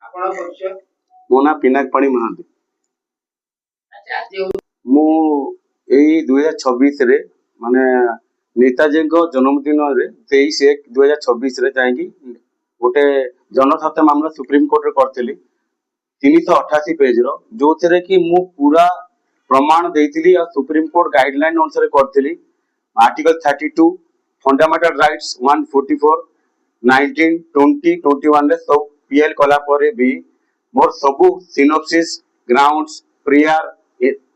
मो ना पिनाक पाणी महांती मु 2026 रे माने नेताजी जन्मदिन 23/1/2026 रे जाएंगी गोटे जनस्वार्थ मामला सुप्रीम कोर्ट रे करथिली 388 पेज रो जो थे कि मु पूरा प्रमाण देइथिली आ सुप्रीम कोर्ट गाइडलाइन अनुसार करथिली आर्टिकल 32 फंडामेंटल राइट्स 144 19 20 21 रे सब पीएल कला परे भी मोर सब सिनॉप्सिस ग्राउंड्स प्रियर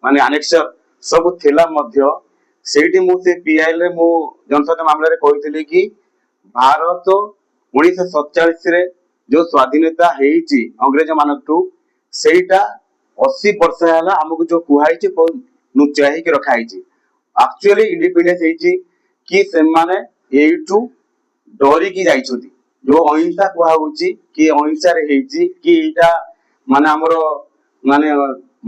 माने अनेक्सर सब थिला मध्य सेठी मु से पीएल रे मु जनस्वार्थ मामला रे कहिथिली कि भारत 1947 रे जो स्वाधीनता हेची अंग्रेज मानकटू सेटा 80 वर्ष हैला हमको जो कुहाई नुचाही के रखाई एक्चुअली इंडिपेंडेंस हेची कि से माने एटू डरी की जाइछुती जो अहिंसा कुहाउची कि अहिंसा रे हेची कि एटा माने हमरो माने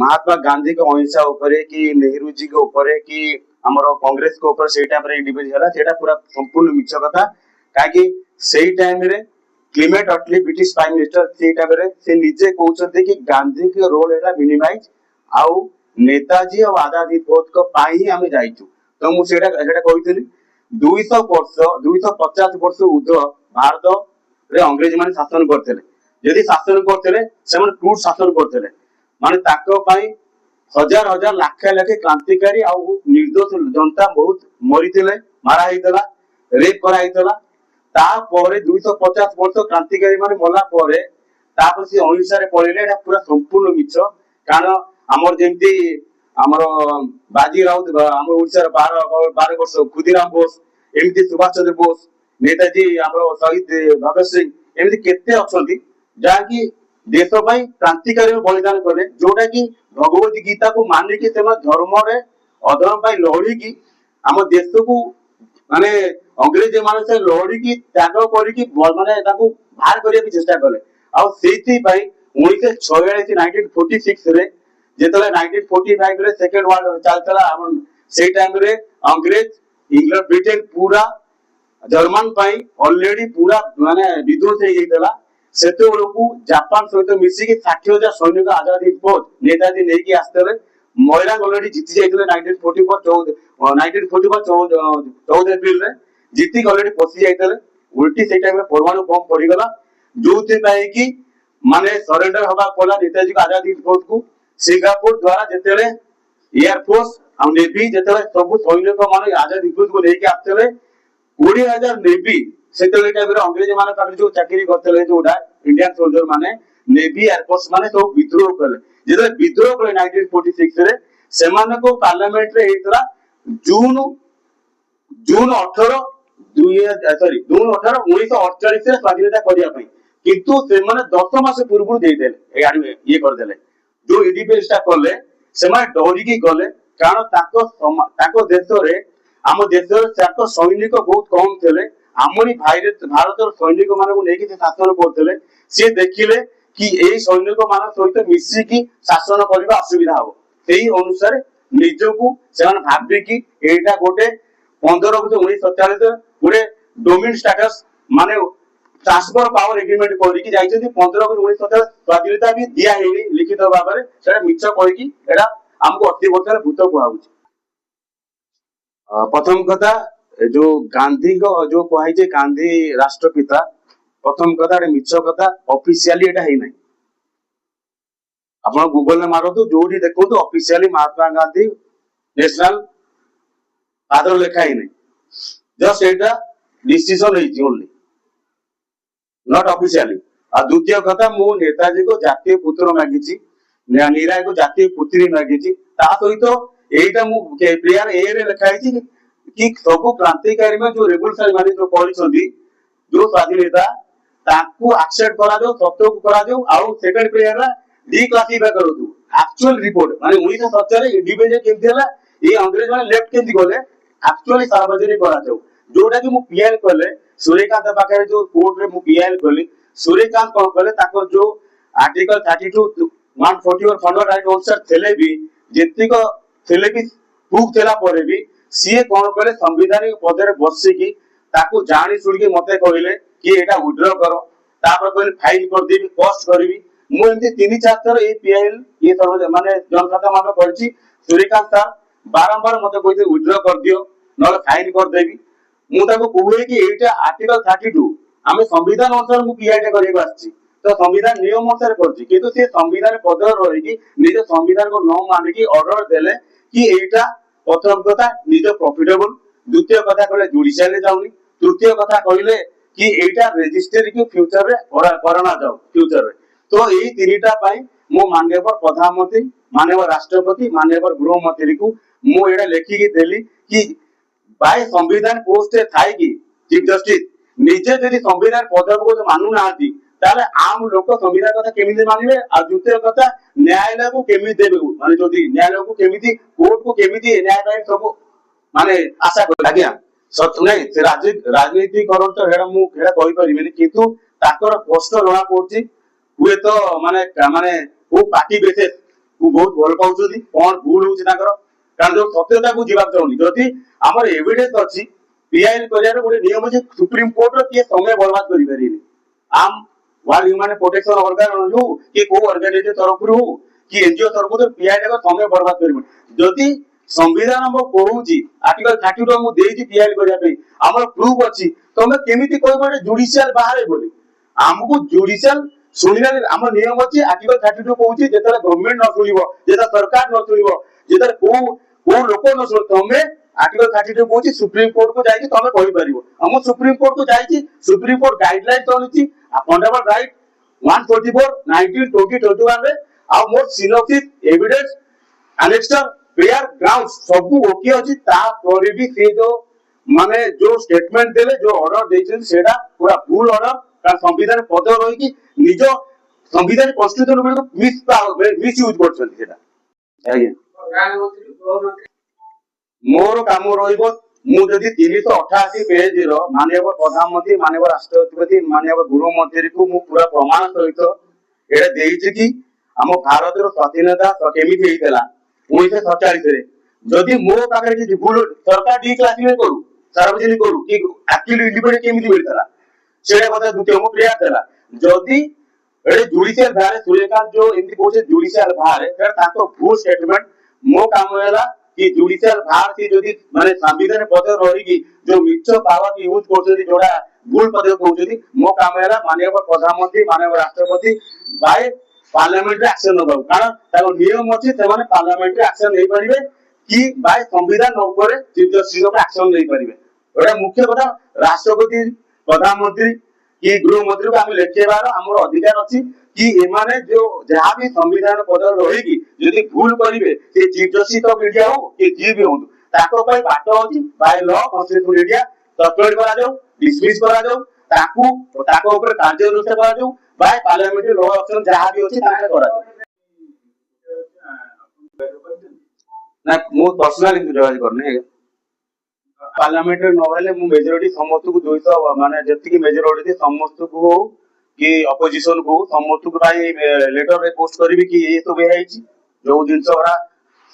महात्मा गांधी के अहिंसा ऊपर कि नेहरू जी के ऊपर कि हमरो कांग्रेस के ऊपर सेटा पर इंडिपेंडेंस हैला सेटा पूरा संपूर्ण मिछ कथा काकी सेही टाइम रे क्लीमेट अटली ब्रिटिश प्राइम मिनिस्टर सेटा रे से निजे कहउछते कि गांधी के रोल हैला मिनिमाइज आउ नेताजी और आजादी बोध को पाई ही हमें जाइछु तो मु सेटा कहितली 200 वर्ष 250 वर्ष उद्ध भारत रे अंग्रेज माने शासन करथले यदि शासन करथले से माने टूट शासन करथले माने ताको पाई हजार हजार लाख लाख क्रांतिकारी आ निर्दोष जनता बहुत मरिथिले मारा हितला रेप करा हितला ता परे 250 वर्ष क्रांतिकारी माने मला परे तापर से अहिंसा रे पळिले एटा पूरा संपूर्ण मिछ कारण हमर जेंती हमर बाजी राउत हमर ओडिसा रे 12 वर्ष खुदीराम बोस एमती सुभाष चंद्र बोस नेताजी हमर शहीद भगत सिंह एमती केते अछंती जाकी देश पई क्रांतिकारी बलिदान करे जोटा कि भगवत गीता को मानि कि सेमा धर्म रे अधर्म पई लड़ी की हम देश को माने अंग्रेज माने से लड़ी की त्याग करी की माने ताको बाहर करिया की चेष्टा कले आ सेति पई 1946 1946 रे जेतले 1945 रे सेकंड वर्ल्ड चलतला हम से टाइम रे अंग्रेज इंग्लैंड ब्रिटेन पूरा जर्मन पई ऑलरेडी पूरा माने विद्रोह से गईतला सेते को जापान सहित मिसी 60,000 सैनिक आजादी फौज नेताजी नहीं कि आस्तले मोइरांग ऑलरेडी जीति जाइतले 1944 14 अप्रैल रे जीति ऑलरेडी पसी जाइतले उल्टी से टाइम रे परमाणु बम पड़ी गला जोथि पाई कि माने सरेंडर हबा कोला नेताजी को आजादी फौज को सिंगापुर द्वारा जेतेले एयर फोर्स आ नेवी जेतेले सब सैनिक माने आजादी फौज को लेके आस्तले 20,000 नेवी सेतेले टाइम रे अंग्रेज माने पाखरे जो चाकरी करतले जोडा इंडियन सोल्जर माने नेवी एयर फोर्स माने सब विद्रोह कले जेते विद्रोह कले 1946 रे सेमाने को पार्लियामेंट रे हेतरा जून 18 1948 रे स्वाधीनता करिया पई किंतु सेमाने 10 मास पूर्व दे देले ये कर देले जो इंडिपेंडेंस ता करले सेमाने डरी की गले कारण ताको देश रे हम देश रे ताको सैनिक बहुत कम थिले हमरी भारत सैनिक मान को लेकिन शासन करते सी देखिले कि यही सैनिक मान सहित मिसिकी शासन करने असुविधा हम से अनुसार निजको से भाविकी एटा गोटे 15 1947 गोटे डोमिन स्टेटस माने ट्रांसफर पावर एग्रीमेंट करके जाइछथि 15 1947 स्वाधीनता भी दिया हेनी लिखित भाव में सेटा मिछ कहिकी एटा हमको 80 वर्ष भूत कुआउछि प्रथम कथा जो गांधी को जो कहि गांधी राष्ट्रपिता प्रथम कथा मिछ कथा ऑफिशियली एटा हे नै आपण गूगल में मारतो जोडी देखो officially Mahatma Gandhi national father लिखा ही नै जस्ट एटा डिसीजन है ओनली नॉट ऑफिशियली आ द्वितीय कथा मु नेताजी को जातीय पुत्र मागिछि नीरा को जातीय पुत्री मागिछि ता सहित एटा मु प्लेयर ए रे लिखा है कि सब क्रांतिकारी में जो रेवोल्यूशन माने जो करिसंदी जो स्वाधीनता ताकू एक्सेप्ट करा दो सत्य को करा दो आउ सेकंड प्लेयर रा डिक्लासिफाई करो दो एक्चुअल रिपोर्ट माने 1970 रे इंडिपेंडेंट केमथि हला ए अंग्रेज माने लेफ्ट केमथि गले एक्चुअली सार्वजनिक करा दो जोटा कि मु पीएल कले सूर्यकांत पाखरे जो कोर्ट रे मु पीएल कली सूर्यकांत कोन कले ताको जो आर्टिकल 32 141 फंडामेंटल राइट अनुसार थेले भी जेतिको थेले भी प्रूफ थेला परे भी सीए कोन कले संवैधानिक पद रे बसी की ताको जानि सुनि के मते कहिले कि एटा विथड्रॉ करो तापर कहले फाइल कर देबी कॉस्ट करबी मु एमती 3-4 थर ए पीआईएल ये सर्व माने जनखाता मामला करछि। सूर्यकांत सर बारंबार मते कहते विथड्रॉ कर दियो न फाइन कर देबी। मु ताको कहूए कि एटा आर्टिकल 32 आमे संविधान अनुसार मु पीआईटा करिबा आछि तो संविधान नियम अनुसार करछि किंतु से संविधान पद रही कि निज संविधान को न मानि कि ऑर्डर देले कि एटा प्रथम कथा निज प्रॉफिटेबल। द्वितीय कथा कहले जुडिशियल जाउनी। तृतीय कथा कहले कि एटा रजिस्टर की फ्यूचर रे करना जाऊ फ्यूचर रे। तो एई तीनटा पाई मो माननीय प्रधानमंत्री माननीय राष्ट्रपति माननीय गृह मंत्री को मो एटा लेखि के देली कि बाय संविधान पोस्ट थाई कि चीफ जस्टिस निजे जदि संविधान पद को मानु नाती ताले आम लोक संविधान कथा केमिति मानिबे आ द्वितीय कथा न्यायालय को केमिति देबे माने जदि न्यायालय को केमिति कोर्ट को केमिति न्याय पाइ सब माने आशा कर आज्ञा सत नै से राजनीति करण तो हेडा मु हेडा कहि परिबिनी किंतु ताकर प्रश्न जणा पड़छि हुए तो माने माने वो पार्टी बेसिस को बहुत भल पाउछथि कोन भूल होछि ताकर कारण जो सत्यता को जीवा चाहनी जदि हमर एविडेंस अछि पीआईएल करियार गोटे नियम अछि सुप्रीम कोर्ट रो के समय बर्बाद करि परिनी आम वाइल्ड ह्यूमन प्रोटेक्शन ऑर्गन हो कि को ऑर्गेनाइजेशन तरफ रो कि एनजीओ तरफ तो पीआईएल का समय बर्बाद करिबो जदि संविधान हम कहूची आर्टिकल 32 हम देइछि पीआईएल करिया पे हमर प्रूफ अछि तो हम केमिति कहबो जुडिशियल बाहर बोली हमको जुडिशियल सुनिना हम नियम अछि आर्टिकल 32 कहूची जेतले गवर्नमेंट न सुनिबो जेता सरकार न सुनिबो जेता को लोक न सुन तमे आर्टिकल 32 कहूची सुप्रीम कोर्ट को जाई तमे कहि परिबो हम सुप्रीम कोर्ट को जाई सुप्रीम कोर्ट गाइडलाइन तोनिछि फंडामेंटल राइट 144 192021 रे आ मोर synopsis evidence annexure fair grounds सब ओके अछि ता पर भी से जो माने जो स्टेटमेंट देले जो ऑर्डर देछन सेडा पूरा भूल ऑर्डर का संविधान पद रही कि निज संविधान कॉन्स्टिट्यूशन को मिस यूज करछन सेडा आज्ञा मोर काम रहिबो मु जदि 388 पेज रो माननीय प्रधानमंत्री माननीय राष्ट्रपति माननीय गृह मंत्री को मु पूरा प्रमाण सहित एटा देइछि कि हम भारत रो स्वाधीनता केमिति हेइतला 1947 रे जदि मो पाखरे कि भूल सरकार डिक्लासिफाई करू सार्वजनिक करू कि एक्चुअली इंडिपेंडेंट केमिति मिलतला सेडा कथा दुते मो प्रेयर देला जदि एडे जुडिशियल बारे सूर्यकांत जो एमति कोसे जुडिशियल बारे फिर ताको भूल स्टेटमेंट मो काम होला कि जुडिशियल बाहर से जदि माने संविधान पद रही कि जो मिच्छ पावर की यूज करछथि जोडा भूल पद कहउछथि मो काम होला माननीय प्रधानमंत्री माननीय राष्ट्रपति बाय पार्लियामेंट्री एक्शन नबो कारण ताको नियम अछि से माने पार्लियामेंट्री एक्शन नै परिबे कि बाय संविधान ऊपर चीफ जस्टिस को एक्शन नै परिबे एटा मुख्य कथा राष्ट्रपति प्रधानमंत्री कि गृह मंत्री को हम लेखेबार हमर अधिकार अछि कि एमाने जो जहां भी संविधान पद रही यदि भूल करिवे से चीफ जस्टिस ऑफ इंडिया हो कि जी भी हो ताको पय बाट अछि by law constitution India suspend करा जाऊ डिसमिस करा जाऊ ताको ऊपर कार्य अनुष्ठान करा जाऊ बाय पार्लियामेंट्री लॉ ऑप्शन जहां भी अछि ताके करा जाऊ ना मो पर्सनली इंटरव्यू करने पार्लियामेंट्री नोवेले मु मेजॉरिटी समस्त को 200 माने जति की मेजॉरिटी समस्त को कि अपोजिशन को समस्त को भाई लेटर रे पोस्ट करबी कि ये तो बेहाइची जो जिंस ओरा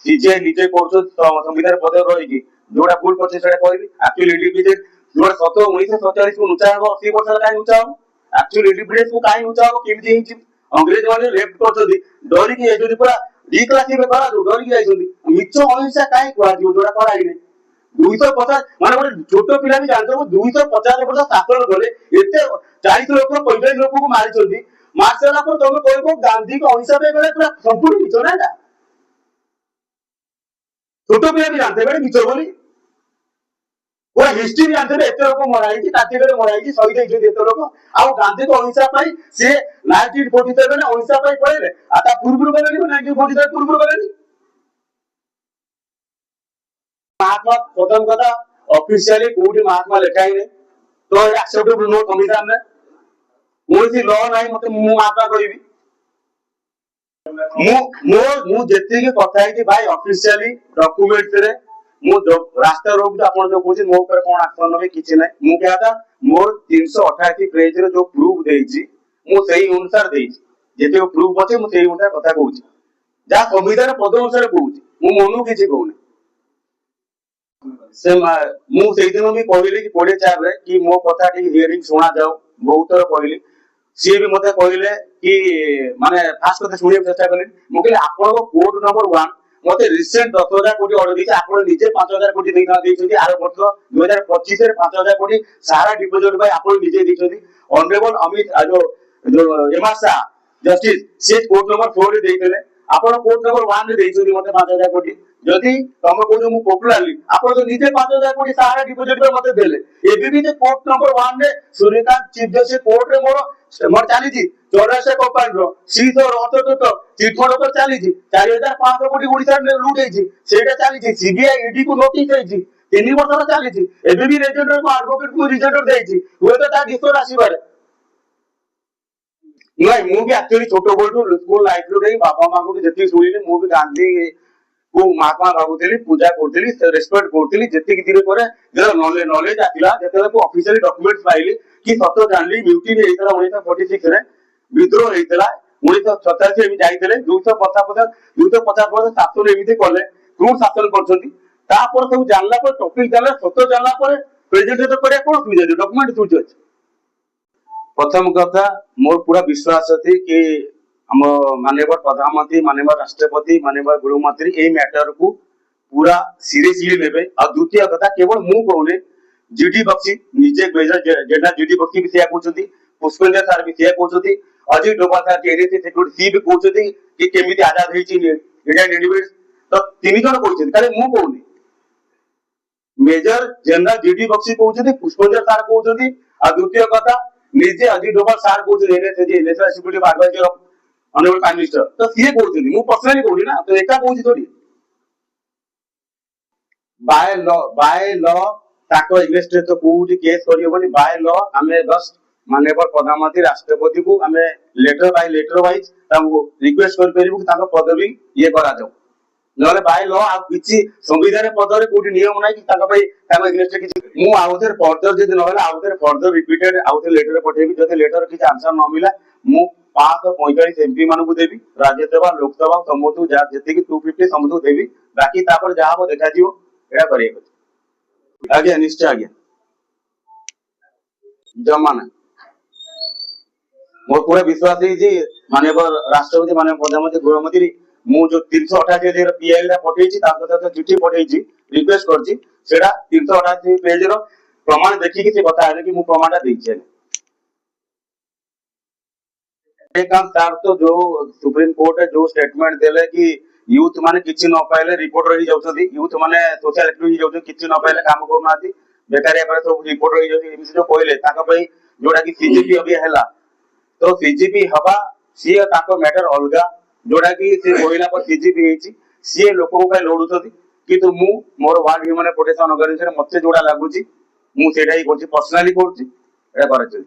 सीजे निजे कोर्स संविधान पद रही कि जोडा फुल करछे सेडा कहबी एक्चुअली इंडिपेंडेंट जोडा 1947 को नुचा हो 80 वर्ष काई नुचा हो एक्चुअली इंडिपेंडेंस को काई नुचा हो केमि हिंची अंग्रेज वाले लेफ्ट करछथि डरी कि एजोडी पूरा डिक्लासिफाई करा डरी कि आइछथि मिच्छ अहिंसा काई कोआ दियो जोडा कराई नै 250 माने गोटे छोटो पिला भी जानतो 250 वर्ष शासन गले एते 40 लोक 45 लोक को मारि चोदी मार्शल पर तुम कहबो गांधी को अहिंसा पे गले पूरा संपूर्ण मिଛ ना छोटो पिला भी जानते बे मिଛ बोली पूरा हिस्ट्री भी जानते एते लोक मराई कि ताते मराई कि शहीद हे एते लोक आ गांधी को अहिंसा पाई से 1947 ने अहिंसा पाई पळेले आता पूर्व गले 1947 पूर्व गले महात्मा प्रथम कथा ऑफिशियली कोठी महात्मा लेखाई ने तो एक्सेप्टेबल नो संविधान में कोई लॉ नाही मते मु महात्मा कहिबी मु जेति के कथा है कि भाई ऑफिशियली डॉक्यूमेंट रे मु रास्ता रोक तो आपण जो कोछि मो ऊपर कोन एक्शन नबे किछि नै मु क्या था मोर 388 पेज रे जो प्रूफ देइछि मु सही अनुसार देइछि जेते प्रूफ अछि मु सही अनुसार कथा कहूछि जा संविधान पद अनुसार कहूछि मु मनु किछि कहूनी से मु से दिन भी कहली कि 24 रे कि मो कथा टी हियरिंग सुना जाऊ बहुत थर कहली सी भी मते कहले कि माने फास्ट कते सुनिए चेष्टा कले मु कहले आपन कोड नंबर 1 मते रिसेंट 10,000 कोटी ऑर्डर दिखे आपन निजे 5,000 कोटी देना देछथि आरो वर्ष 2025 रे 5,000 कोटी सारा डिपोजिट भाई आपन निजे दिछथि ऑनरेबल अमित जो एमआरसा जस्टिस से कोड नंबर 4 रे देइतले आपन कोड नंबर 1 रे देइछथि मते 5,000 कोटी जदि तुम कहू मु पॉपुलरली आपन तो निजे 5,000 कोटी सारा डिपोजिट पे मते देले एबी भी जे कोड नंबर 1 रे सूर्यकांत चीफ जस्टिस कोर्ट रे मोर चली चौराशे कंपानी रो सीधो अतत चिटफंड पर चली 4,500 कोटी ओडिसा लूट होइछि सेटा चली सीबीआई ईडी को नोटिस होइछि 3 वर्ष चली एबे भी रेजिडेंटर को एडवोकेट को रिजेक्टर देइछि हुए तो ता डिस्टोर आसीबारे नहीं मु भी एक्चुअली छोटो बोलू स्कूल लाइफ रो बापा मां को जति सुनिले मु भी गांधी को महात्मा भाबुली पूजा करथली रेस्पेक्ट करथली जति कि धीरे करे जरा नॉलेज आतिला जते को ऑफिशियली डॉक्यूमेंट्स पाइली कि सतो जानली म्यूटिनी हेतला 1946 रे विद्रोह हेतला 1987 में जाइतले 250 शासन एमिति कले क्रूर शासन करछंती तापर सब जानला पर टॉपिक जानला सतो जानला पर प्रेजेंटेशन करे कोन सुविधा डॉक्यूमेंट सुविधा अछि प्रथम कथा मोर पूरा विश्वास अछि कि हम माननीय प्रधानमंत्री माननीय राष्ट्रपति माननीय गृहमंत्री ए मैटर को पूरा सीरियसली लेबे और द्वितीय कथा केवल मु कहले जीडी बक्सी निजे जेना जीडी बक्सी भी सेया कहउछथि पुष्पेंद्र सर भी सेया कहउछथि अजय डोभाल सर के एनएससी सिक्योरिटी सी भी कहउछथि कि केमिति आजाद हेछि इंडियन इंडिविड्स तो तीन जण कहउछथि खाली मु कहउनी मेजर जनरल जीडी बक्सी कहउछथि पुष्पेंद्र सर कहउछथि और द्वितीय कथा निजे अजय डोभाल सर कहउछथि NSC national security advisor honourable prime minister तो सीए कहउछथि मु पर्सनली कहउनी ना तो एका कहउछि थोड़ी बाय लॉ ताको इन्वेस्ट तो कोठी केस करियोबनी बाय लॉ हमें बस माननीय प्रधानमंत्री राष्ट्रपति को हमें लेटर वाइज ताको रिक्वेस्ट कर परिबु कि ताको पदवी ये करा जाऊ नले बाय लॉ आ किछि संविधान पदरे कोठी नियम नै कि ताको भाई ताको इन्वेस्ट किछि मु आउथर फर्दर जदि नहला आउथर फर्दर रिपीटेड आउथर लेटर पठेबी जदि लेटर किछि आंसर न मिला मु 545 एमपी मानु को देबी राज्यसभा लोकसभा समूह जा जति कि 250 समूह देबी बाकी तापर जा हो देखा जिवो एडा करिए आगे निश्चय आगे जमाना मोर पूरा विश्वास है जी माननीय राष्ट्रपति माननीय प्रधानमंत्री गृहमंत्री मु जो 388 पेज पीआई रा पठेछि ताको तो चिट्ठी पठेछि रिक्वेस्ट करछि सेडा 388 पेज रो प्रमाण देखि कि से बताले कि मु प्रमाणटा देछि श्रीकांत सर तो जो सुप्रीम कोर्ट है जो स्टेटमेंट देले कि यूथ माने किछि न पाइले रिपोर्ट रही जाउछथि यूथ माने सोशल एक्टिविटी जाउछ किछि न पाइले काम करनाथि बेकारिया पर सब रिपोर्ट रही जाउछ एमसी जो कहले ताका पई जोडा कि सीजीपी अभी हैला तो सीजीपी हवा सी ताको मैटर अलगा जोडा कि से कोइला पर सीजीपी हेछि सी लोकन पे लोडुछथि किंतु मु मोर वार्ड ह्यूमन प्रोटेक्शन ऑर्गेनाइजेशन मते जोडा लागुछि मु सेटा ही करछि पर्सनली करछि एटा करछि